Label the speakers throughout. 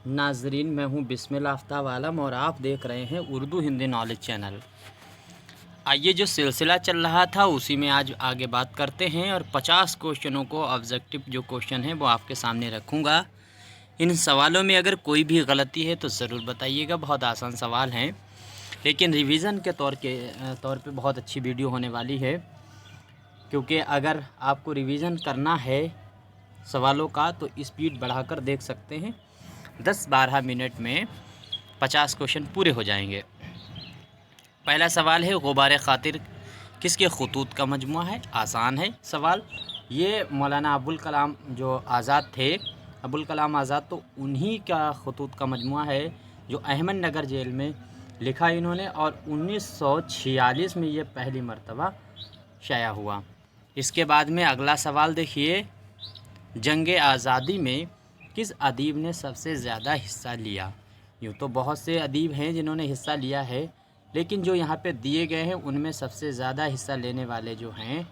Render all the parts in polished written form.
Speaker 1: नाजरीन, मैं हूं बिस्मिल आफ्ताब आलम और आप देख रहे हैं उर्दू हिंदी नॉलेज चैनल। आइए, जो सिलसिला चल रहा था उसी में आज आगे बात करते हैं और 50 क्वेश्चनों को ऑब्जेक्टिव जो क्वेश्चन है वो आपके सामने रखूंगा। इन सवालों में अगर कोई भी गलती है तो ज़रूर बताइएगा। बहुत आसान सवाल हैं, लेकिन रिवीज़न के तौर पे बहुत अच्छी वीडियो होने वाली है, क्योंकि अगर आपको रिवीज़न करना है सवालों का तो स्पीड बढ़ाकर देख सकते हैं। 10-12 मिनट में 50 क्वेश्चन पूरे हो जाएंगे। पहला सवाल है, गुबार खातिर किसके खतूत का मजमुआ है? आसान है सवाल। ये मौलाना अबुल कलाम जो आज़ाद थे, अबुल कलाम आज़ाद, तो उन्हीं का खतूत का मजमुआ है जो अहमद नगर जेल में लिखा इन्होंने, और 1946 में ये पहली मर्तबा शाया हुआ। इसके बाद में अगला सवाल देखिए, जंग आज़ादी में किस अदीब ने सबसे ज़्यादा हिस्सा लिया? यूँ तो बहुत से अदीब हैं जिन्होंने हिस्सा लिया है, लेकिन जो यहाँ पे दिए गए हैं उनमें सबसे ज़्यादा हिस्सा लेने वाले जो हैं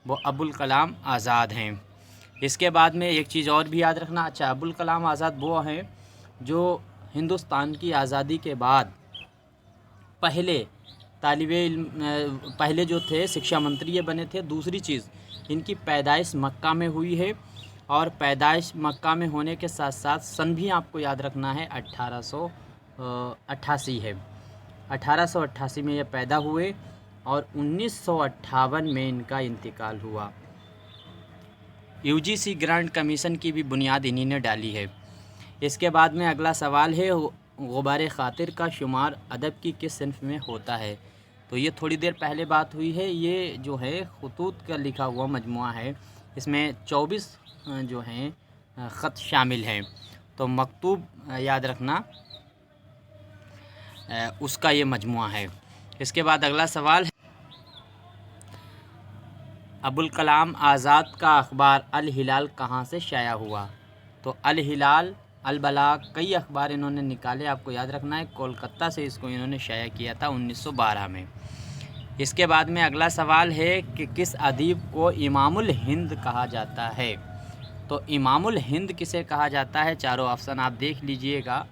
Speaker 1: वो अबुल कलाम आज़ाद हैं। इसके बाद में एक चीज़ और भी याद रखना। अच्छा, अबुल कलाम आज़ाद वो हैं जो हिंदुस्तान की आज़ादी के बाद पहले पहले जो थे शिक्षा मंत्री ये बने थे। दूसरी चीज़, इनकी पैदाइश मक्का में हुई है, और पैदाइश मक्का में होने के साथ साथ सन भी आपको याद रखना है 1888 है। 1888 में ये पैदा हुए और 1958 में इनका इंतकाल हुआ। यूजीसी ग्रांट कमीशन की भी बुनियाद इन्हीं ने डाली है। इसके बाद में अगला सवाल है, गुबार खातिर का शुमार अदब की किस सिन्फ में होता है? तो ये थोड़ी देर पहले बात हुई है। ये जो है खतूत का लिखा हुआ मजमुआ है, इसमें 24 जो हैं ख़त शामिल हैं, तो मकतूब याद रखना उसका ये मजमुआ है। इसके बाद अगला सवाल है, अबुल कलाम आज़ाद का अखबार अल हिलाल कहाँ से शाया हुआ? तो अल हिलाल, अल बलाग, कई अखबार इन्होंने निकाले, आपको याद रखना है। कोलकाता से इसको इन्होंने शाया किया था 1912 में। इसके बाद में अगला सवाल है कि किस अदीब को इमामुल हिंद कहा जाता है? तो इमामुल हिंद किसे कहा जाता है? चारों ऑप्शन आप देख लीजिएगा,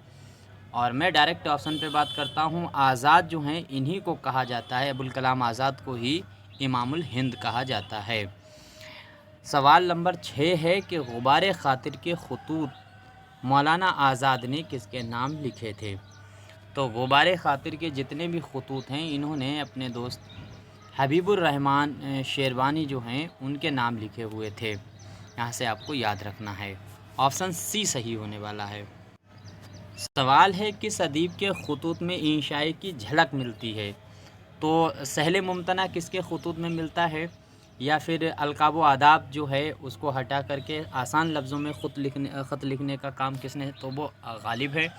Speaker 1: और मैं डायरेक्ट ऑप्शन पे बात करता हूँ। आज़ाद जो हैं इन्हीं को कहा जाता है, अबुल कलाम आज़ाद को ही इमामुल हिंद कहा जाता है। सवाल नंबर 6 है कि गुबार खातिर के खतूत मौलाना आज़ाद ने किसके नाम लिखे थे? तो गुबार खातिर के जितने भी खतूत हैं इन्होंने अपने दोस्त हबीबुर रहमान शेरवानी जो हैं उनके नाम लिखे हुए थे। यहाँ से आपको याद रखना है। ऑप्शन सी सही होने वाला है। सवाल है, किस अदीब के खतूत में इंशाई की झलक मिलती है? तो सहले मुमतना किसके खतूत में मिलता है, या फिर अलकाब व आदाब जो है उसको हटा करके आसान लफ्ज़ों में ख़त लिखने का काम किसने? तो वो गालिब है।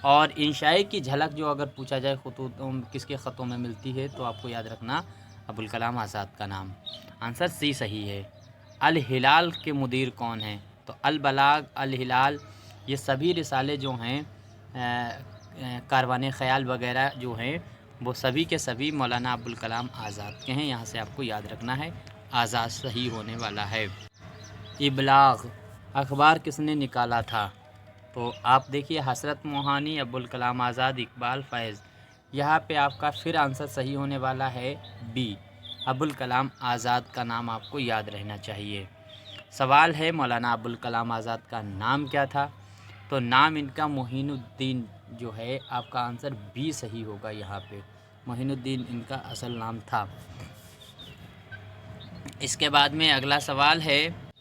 Speaker 1: और इंशाई की झलक जो अगर पूछा जाए खतूत किसके ख़तों में मिलती है, तो आपको याद रखना अबुल कलाम आज़ाद का नाम। आंसर सी सही है। अल हिलाल के मुदीर कौन हैं? तो अल बलाग, अल हिलाल, ये सभी रिसाले जो हैं कारवान ख़याल वगैरह जो हैं वो सभी के सभी मौलाना अबुल कलाम आज़ाद के हैं। यहाँ से आपको याद रखना है, आज़ाद सही होने वाला है। इबलाग अखबार किसने निकाला था? तो आप देखिए, हसरत मोहानी, अबुल कलाम आज़ाद, इकबाल फैज़। यहाँ पे आपका फिर आंसर सही होने वाला है बी, अबुल कलाम आज़ाद का नाम आपको याद रहना चाहिए। सवाल है, मौलाना अबुल कलाम आज़ाद का नाम क्या था? तो नाम इनका मोहिनुद्दीन जो है, आपका आंसर बी सही होगा। यहाँ पे मोहिनुद्दीन इनका असल नाम था। इसके बाद में अगला सवाल है,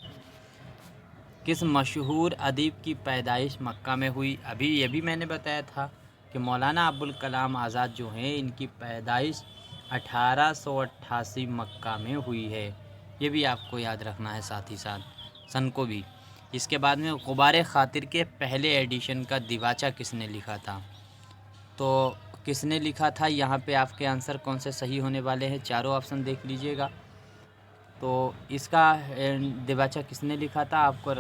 Speaker 1: किस मशहूर अदीब की पैदाइश मक्का में हुई? अभी ये भी मैंने बताया था कि मौलाना अबुल कलाम आज़ाद जो हैं इनकी पैदाइश 1888 मक्का में हुई है। ये भी आपको याद रखना है, साथ ही साथ सन को भी। इसके बाद में गुबार खातिर के पहले एडिशन का दिवाचा किसने लिखा था? तो किसने लिखा था, यहाँ पे आपके आंसर कौन से सही होने वाले हैं? चारों ऑप्शन देख लीजिएगा। तो इसका दिवाचा किसने लिखा था आपको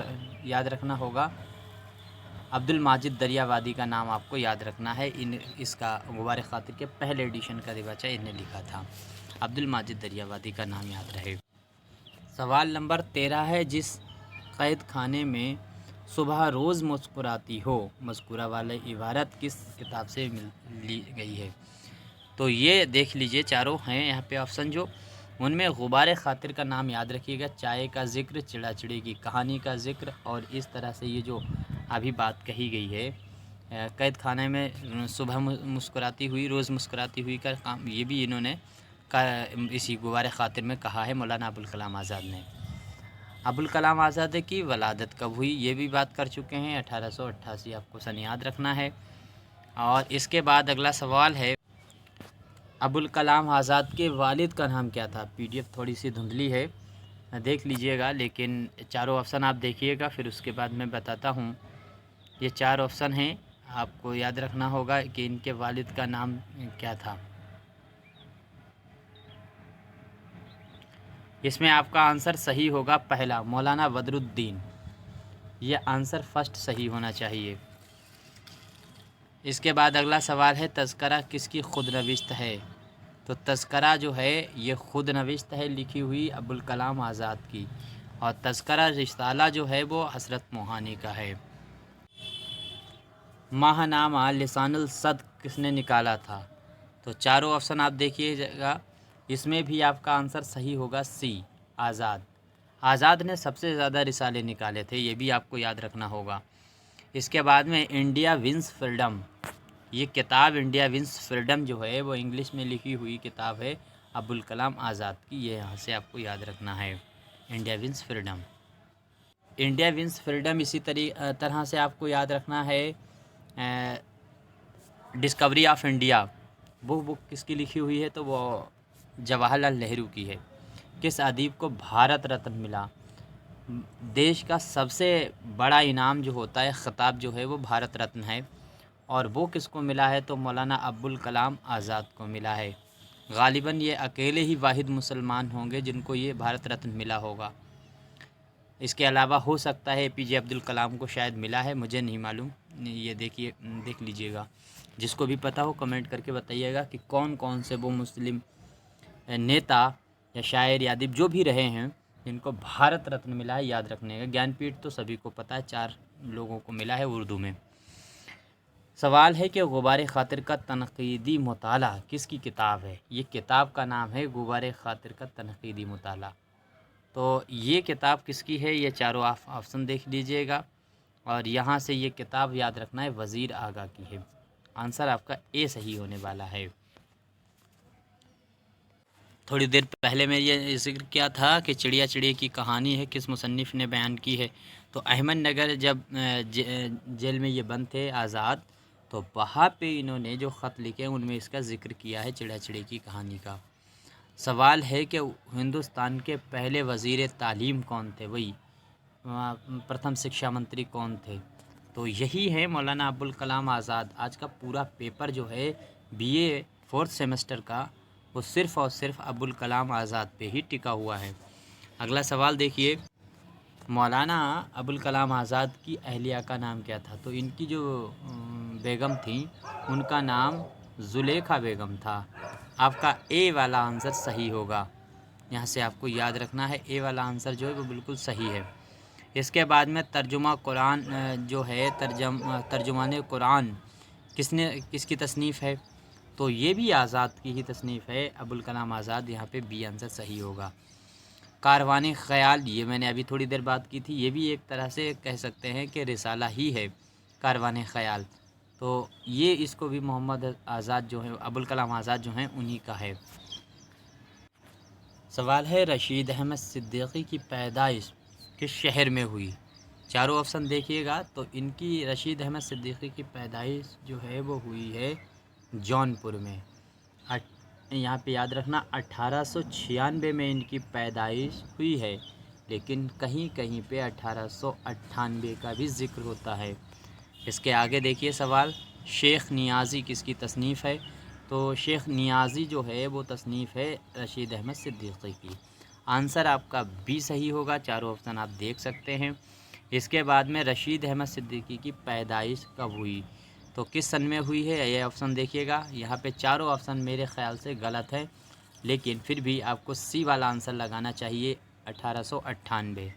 Speaker 1: याद रखना होगा। अब्दुल माजिद दरियावादी का नाम आपको याद रखना है। इसका गुबार खातिर के पहले एडिशन का दिवाचा इन्हें लिखा था। अब्दुल माजिद दरियावादी का नाम याद रहे। सवाल नंबर 13 है, जिस कैद खाने में صبح روز مسکراتی ہو، مذکورہ والی عبارت کس کتاب سے لی گئی ہے؟ تو یہ دیکھ لیجئے چاروں ہیں یہاں پہ آپشن جو، ان میں غبار خاطر کا نام یاد رکھیے گا، چائے کا ذکر، چڑا چڑی کی کہانی کا ذکر، اور اس طرح سے یہ جو ابھی بات کہی گئی ہے قید خانے میں صبح مسکراتی ہوئی، روز مسکراتی ہوئی کا کام، یہ بھی انہوں نے اسی غبار خاطر میں کہا ہے مولانا ابوالکلام آزاد نے۔ ابوالکلام آزاد کی ولادت کب ہوئی یہ بھی بات کر چکے ہیں، 1888، آپ کو سن یاد رکھنا ہے۔ اور اس کے بعد اگلا سوال ہے ابوالکلام آزاد کے والد کا نام کیا تھا؟ پی ڈی ایف تھوڑی سی دھندلی ہے، دیکھ لیجئے گا، لیکن چاروں آپشن آپ دیکھیے گا، پھر اس کے بعد میں بتاتا ہوں۔ یہ 4 آپشن ہیں، آپ کو یاد رکھنا ہوگا کہ ان کے والد کا نام کیا تھا۔ اس میں آپ کا آنسر صحیح ہوگا پہلا، مولانا بدر الدین، یہ آنسر فرسٹ صحیح ہونا چاہیے۔ اس کے بعد اگلا سوال ہے تذکرہ کس کی خود نوشت ہے؟ تو تذکرہ جو ہے یہ خود نوشت ہے، لکھی ہوئی ابوالکلام آزاد کی، اور تذکرہ رسالہ جو ہے وہ حضرت موہانی کا ہے۔ ماہ نامہ لسان الصدق کس نے نکالا تھا؟ تو چاروں آپشن آپ دیکھیے گا، اس میں بھی آپ کا آنسر صحیح ہوگا سی، آزاد۔ آزاد نے سب سے زیادہ رسالے نکالے تھے، یہ بھی آپ کو یاد رکھنا ہوگا۔ اس کے بعد میں انڈیا ونس فریڈم، یہ کتاب انڈیا ونس فریڈم جو ہے وہ انگلش میں لکھی ہوئی کتاب ہے ابوالکلام آزاد کی، یہ یہاں سے آپ کو یاد رکھنا ہے، India wins freedom. India wins freedom اسی طرح سے آپ کو یاد رکھنا ہے ڈسکوری آف انڈیا، وہ بک کس کی لکھی ہوئی ہے؟ تو وہ جواہر لال نہرو کی ہے۔ کس ادیب کو بھارت رتن ملا؟ دیش کا سب سے بڑا انعام جو ہوتا ہے، خطاب جو ہے وہ بھارت رتن ہے، اور وہ کس کو ملا ہے؟ تو مولانا ابوالکلام آزاد کو ملا ہے۔ غالباً یہ اکیلے ہی واحد مسلمان ہوں گے جن کو یہ بھارت رتن ملا ہوگا، اس کے علاوہ ہو سکتا ہے پی جے عبدالکلام کو شاید ملا ہے، مجھے نہیں معلوم، یہ دیکھ لیجئے گا، جس کو بھی پتہ ہو کمنٹ کر کے بتائیے گا کہ کون کون سے وہ مسلم نیتا یا شاعر یا ادیب جو بھی رہے ہیں جن کو بھارت رتن ملا ہے، یاد رکھنے کا۔ گیان پیٹھ تو سبھی کو پتہ ہے، 4 لوگوں کو ملا ہے اردو میں۔ سوال ہے کہ غبار خاطر کا تنقیدی مطالعہ کس کی کتاب ہے؟ یہ کتاب کا نام ہے غبار خاطر کا تنقیدی مطالعہ۔ تو یہ کتاب کس کی ہے؟ یہ چاروں آپشن دیکھ لیجئے گا، اور یہاں سے یہ کتاب یاد رکھنا ہے وزیر آگا کی ہے، آنسر آپ کا اے صحیح ہونے والا ہے۔ تھوڑی دیر پہلے میں یہ ذکر کیا تھا کہ چڑیا چڑی کی کہانی ہے کس مصنف نے بیان کی ہے؟ تو احمد نگر جب جیل میں یہ بند تھے آزاد، تو وہاں پہ انہوں نے جو خط لکھے ان میں اس کا ذکر کیا ہے، چڑیا چڑی کی کہانی کا۔ سوال ہے کہ ہندوستان کے پہلے وزیر تعلیم کون تھے؟ وہی پرتھم شکشا منتری کون تھے؟ تو یہی ہے مولانا ابوالکلام آزاد۔ آج کا پورا پیپر جو ہے بی اے 4th سیمسٹر کا، وہ صرف اور صرف ابوالکلام آزاد پہ ہی ٹکا ہوا ہے۔ اگلا سوال دیکھیے، مولانا ابوالکلام آزاد کی اہلیہ کا نام کیا تھا؟ تو ان کی جو بیگم تھیں ان کا نام زلیخا بیگم تھا۔ آپ کا اے والا آنسر صحیح ہوگا، یہاں سے آپ کو یاد رکھنا ہے، اے والا آنسر جو ہے وہ بالکل صحیح ہے۔ اس کے بعد میں ترجمہ قرآن جو ہے، ترجمان قرآن کس کی تصنیف ہے؟ تو یہ بھی آزاد کی ہی تصنیف ہے، ابوالکلام آزاد، یہاں پہ بی آنسر صحیح ہوگا۔ کاروان خیال، یہ میں نے ابھی تھوڑی دیر بات کی تھی، یہ بھی ایک طرح سے کہہ سکتے ہیں کہ رسالہ ہی ہے کاروان خیال، تو یہ اس کو بھی محمد آزاد جو ہے، ابوالکلام آزاد جو ہیں انہی کا ہے۔ سوال ہے رشید احمد صدیقی کی پیدائش کس شہر میں ہوئی؟ چاروں آپشن دیکھیے گا، تو ان کی رشید احمد صدیقی کی پیدائش جو ہے وہ ہوئی ہے جونپور میں۔ یہاں پہ یاد رکھنا 1896 میں ان کی پیدائش ہوئی ہے، لیکن کہیں کہیں پہ 1898 کا بھی ذکر ہوتا ہے۔ اس کے آگے دیکھیے سوال، شیخ نیازی کس کی تصنیف ہے؟ تو شیخ نیازی جو ہے وہ تصنیف ہے رشید احمد صدیقی کی، آنسر آپ کا بھی صحیح ہوگا، چاروں آپشن آپ دیکھ سکتے ہیں۔ اس کے بعد میں رشید احمد صدیقی کی پیدائش کب ہوئی؟ تو کس سن میں ہوئی ہے یہ آپشن دیکھیے گا، یہاں پہ چاروں آپشن میرے خیال سے غلط ہے، لیکن پھر بھی آپ کو سی والا آنسر لگانا چاہیے، 1898۔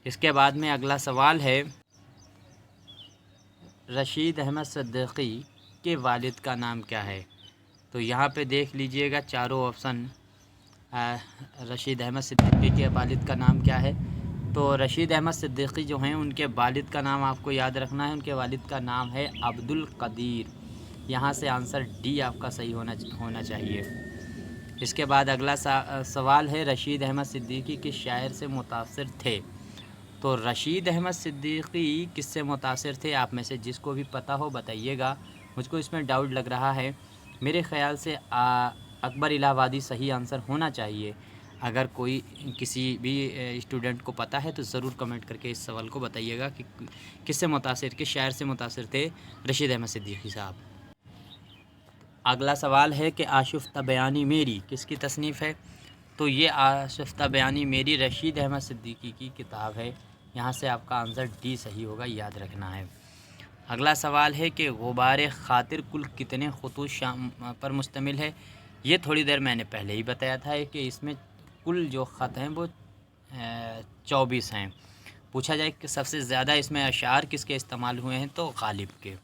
Speaker 1: اس کے بعد میں اگلا سوال ہے रशीद अहमद सिद्दीकी के वालिद का नाम क्या है? तो यहाँ पे देख लीजिएगा चारों ऑप्शन। रशीद अहमद सिद्दीकी के वालिद का नाम क्या है? तो रशीद अहमद सिद्दीकी जो हैं उनके वालिद का नाम आपको याद रखना है। उनके वालिद का नाम है अब्दुल कदीर। यहाँ से आंसर डी आपका सही होना चाहिए। इसके बाद अगला सवाल है, रशीद अहमद सिद्दीकी किस शायर से मुतासिर थे? तो रशीद अहमद सिद्दीकी किससे मुतासिर थे? आप में से जिसको भी पता हो बताइएगा। मुझको इसमें डाउट लग रहा है। मेरे ख़्याल से अकबर इलाहाबादी सही आंसर होना चाहिए। अगर कोई किसी भी स्टूडेंट को पता है तो ज़रूर कमेंट करके इस सवाल को बताइएगा कि किससे मुतासिर, किस शायर से मुतासिर थे रशीद अहमद सिद्दीकी साहब। अगला सवाल है कि आशिफ्ता बयानी मेरी किसकी तसनीफ़ है? तो ये आशिफ्ता बयानी मेरी रशीद अहमद सिद्दीकी की किताब है। यहाँ से आपका आंसर डी सही होगा, याद रखना है। अगला सवाल है कि गुबार ख़ातिर कुल कितने ख़ुतूत पर मुश्तमिल है? ये थोड़ी देर मैंने पहले ही बताया था कि इसमें कुल जो ख़त हैं वो 24 हैं। पूछा जाए कि सबसे ज़्यादा इसमें अशार किसके इस्तेमाल हुए हैं, तो गालिब के।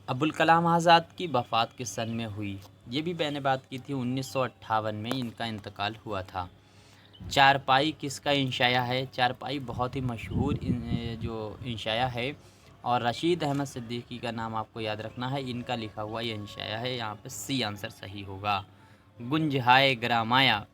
Speaker 1: अबुल कलाम आज़ाद की वफ़ात किस सन में हुई? ये भी मैंने बात की थी, 1958 में इनका इंतकाल हुआ था। चारपाई किसका इंशाया है? चारपाई बहुत ही मशहूर जो इंशाया है, और रशीद अहमद सिद्दीकी का नाम आपको याद रखना है। इनका लिखा हुआ ये इंशाया है। यहाँ पे सी आंसर सही होगा। गुंजहाए ग्रामाया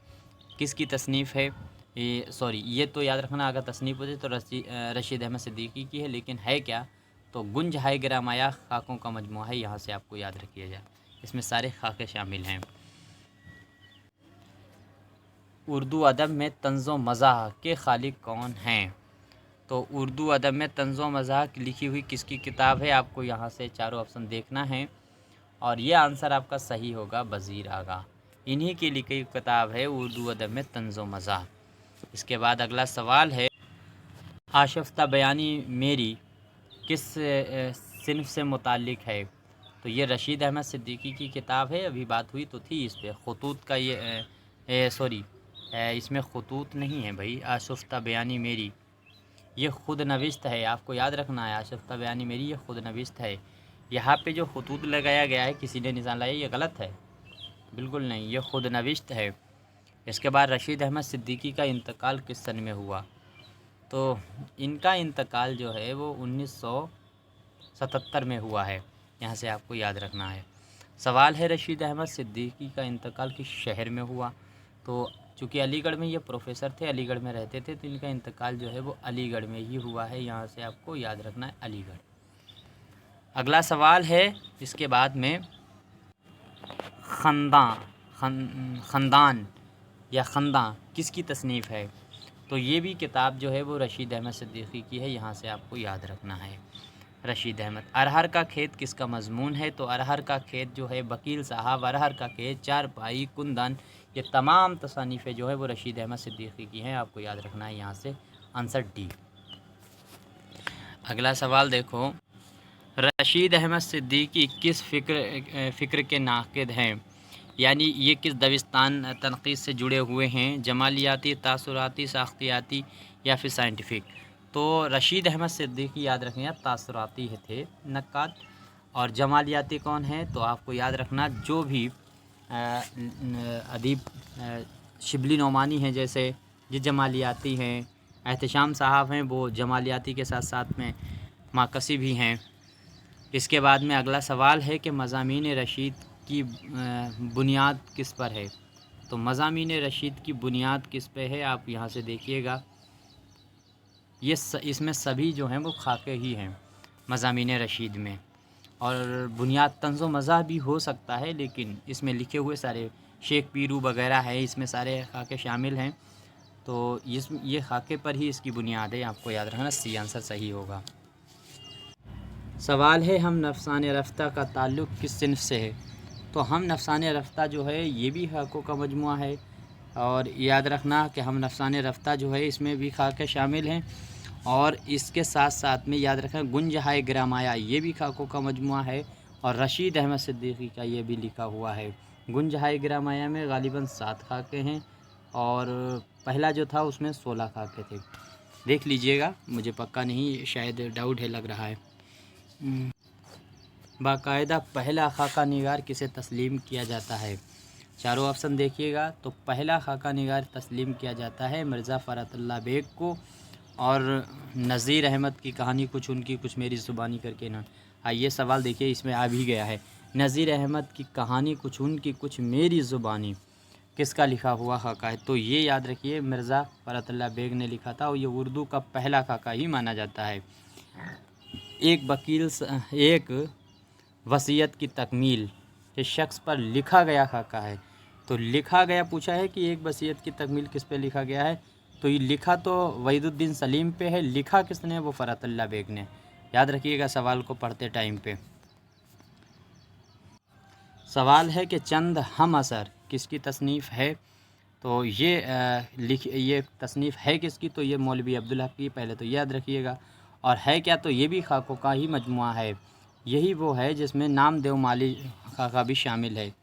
Speaker 1: किसकी तसनीफ़ है? ये तो याद रखना, अगर तसनीफ़ होती तो रशीद अहमद सिद्दीकी की है, लेकिन है क्या? तो गुंजहाए ग्रामाया खाकों का मजमुआ है। यहाँ से आपको याद रखिए जाए, इसमें सारे खाके शामिल हैं। उर्दू अदब में तंज़ो मज़ाह के खालिक कौन हैं? तो उर्दू अदब में तंज़ो मज़ाह लिखी हुई किसकी किताब है? आपको यहाँ से चारों ऑप्शन देखना है, और ये आंसर आपका सही होगा, वज़ीर आगा। इन्हीं की लिखी किताब है उर्दू अदब में तंज़ो मज़ाह। इसके बाद अगला सवाल है, आशिफ्ता बयानी मेरी किस सिन्फ से मुताल्लिक़ है? तो ये रशीद अहमद सिद्दीकी की किताब है। अभी बात हुई तो थी इस पे, खतूत का इसमें खतूत नहीं है भाई। आशिफ्ता बयानी मेरी ये ख़ुद नविश्त है, आपको याद रखना है। आशिफ्ता बयानी मेरी ये ख़ुद नविश्त है। यहाँ पे जो खतूत लगाया गया है, किसी ने निशान लगाया, ये गलत है, बिल्कुल नहीं, ये ख़ुद नविश्त है। इसके बाद रशीद अहमद सिद्दीकी का इंतकाल किस सन में हुआ? तो इनका इंतकाल जो है वो 1977 में हुआ है। यहाँ से आपको याद रखना है। सवाल है, रशीद अहमद सिद्दीकी का इंतकाल किस शहर में हुआ? तो चूँकि अलीगढ़ में ये प्रोफेसर थे, अलीगढ़ में रहते थे, तो इनका इंतकाल जो है वो अलीगढ़ में ही हुआ है। यहाँ से आपको याद रखना है, अलीगढ़। अगला सवाल है इसके बाद में, ख़ानदान या ख़ानदां किसकी तसनीफ़ है? तो ये भी किताब जो है वो रशीद अहमद सिद्दीकी की है। यहाँ से आपको याद रखना है, रशीद अहमद। अरहर का खेत किसका मजमून है? तो अरहर का खेत जो है वकील साहब, अरहर का खेत, चारपाई, कुंदन, ये तमाम तसानीफ़ें जो है वो रशीद अहमद सिद्दीकी की हैं। आपको याद रखना है, यहाँ से आंसर डी। अगला सवाल देखो, रशीद अहमद सिद्दीकी किस फ़िक्र के नाक़िद हैं? यानी ये किस दविस्तान तनक़ीद से जुड़े हुए हैं? जमालियाती, तासुराती, साख्तियाती या फिर साइंटिफिक? तो रशीद अहमद सिद्दीकी याद रखें, तासुराती थे नक्काद, और जमालियाती कौन है? तो आपको याद रखना, जो भी अदीब शिबली नोमानी हैं, जैसे ये जमालियाती हैं, एहतशाम साहब हैं, वो जमालियाती के साथ साथ में माकसी भी हैं। इसके बाद में अगला सवाल है कि मज़ामीन रशीद की बुनियाद किस पर है? तो मज़ामीन रशीद की बुनियाद किस पे है? आप यहाँ से देखिएगा, ये इसमें सभी जो हैं वो खाके ही हैं मज़ामीन रशीद में, और बुनियाद तंज़ो मज़ाह भी हो सकता है, लेकिन इसमें लिखे हुए सारे शेख पीरू वगैरह है, इसमें सारे खाके शामिल हैं। तो ये खाके पर ही इसकी बुनियाद है, आपको याद रखना, सी आंसर सही होगा। सवाल है, हम नफ़साने रफ्ता का ताल्लुक़ किस सिन्फ से है? तो हम नफ़साने रफ्ता जो है ये भी खाकों का मजमुआ है, और याद रखना कि हम नफ़साने रफ्ता जो है इसमें भी खाके शामिल हैं, और इसके साथ साथ में याद रखें गुंजहाए ग्रामाया ये भी खाकों का मजमुआ है, और रशीद अहमद सिद्दीकी का ये भी लिखा हुआ है। गुंजहाए ग्रामाया में गालिबन 7 खाके हैं, और पहला जो था उसमें 16 खाके थे। देख लीजिएगा, मुझे पक्का नहीं, शायद डाउट है लग रहा है। बाकायदा पहला खाका निगार किसे तस्लीम किया जाता है? चारों ऑप्शन देखिएगा। तो पहला खाका निगार तस्लीम किया जाता है मिर्ज़ा फ़रतुल्लाह बेग को, और नज़ीर अहमद की कहानी कुछ उनकी कुछ मेरी ज़ुबानी करके ना। ये सवाल देखिए, इसमें आ भी गया है, नज़ीर अहमद की कहानी कुछ उनकी कुछ मेरी ज़ुबानी किसका लिखा हुआ खाका है? तो ये याद रखिए, मिर्ज़ा फ़रतुल्लाह बेग ने लिखा था, और ये उर्दू का पहला खाका ही माना जाता है। एक वसीयत की तकमील इस शख्स पर लिखा गया खाका है। तो लिखा गया पूछा है कि एक वसीयत की तकमील किस पे लिखा गया है? तो ये लिखा तो वहीदुद्दीन सलीम पे है, लिखा किसने? वो फ़रतुल्लाह बेग ने। याद रखिएगा सवाल को पढ़ते टाइम पे। सवाल है कि चंद हम असर किसकी तसनीफ़ है? तो ये तसनीफ़ है किसकी? तो ये मौलवी अब्दुल हक की, पहले तो याद रखिएगा। और है क्या? तो ये भी खाकों का ही मजमुआ है, यही वो है जिसमें नामदेव माली खाका भी शामिल है।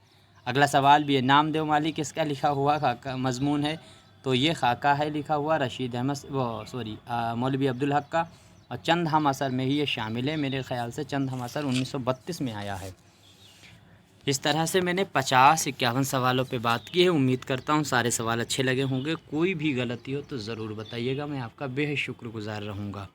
Speaker 1: अगला सवाल भी है, नामदेव माली किसका लिखा हुआ खाका मजमून है? तो ये खाका है लिखा हुआ रशीद अहमद मौलवी अब्दुल हक का, और चंद हम असर में ही ये शामिल है। मेरे ख़्याल से चंद हम असर 1932 में आया है। इस तरह से मैंने 50-51 सवालों पे बात की है। उम्मीद करता हूँ सारे सवाल अच्छे लगे होंगे। कोई भी गलती हो तो ज़रूर बताइएगा, मैं आपका बेहद शुक्रगुज़ार रहूँगा।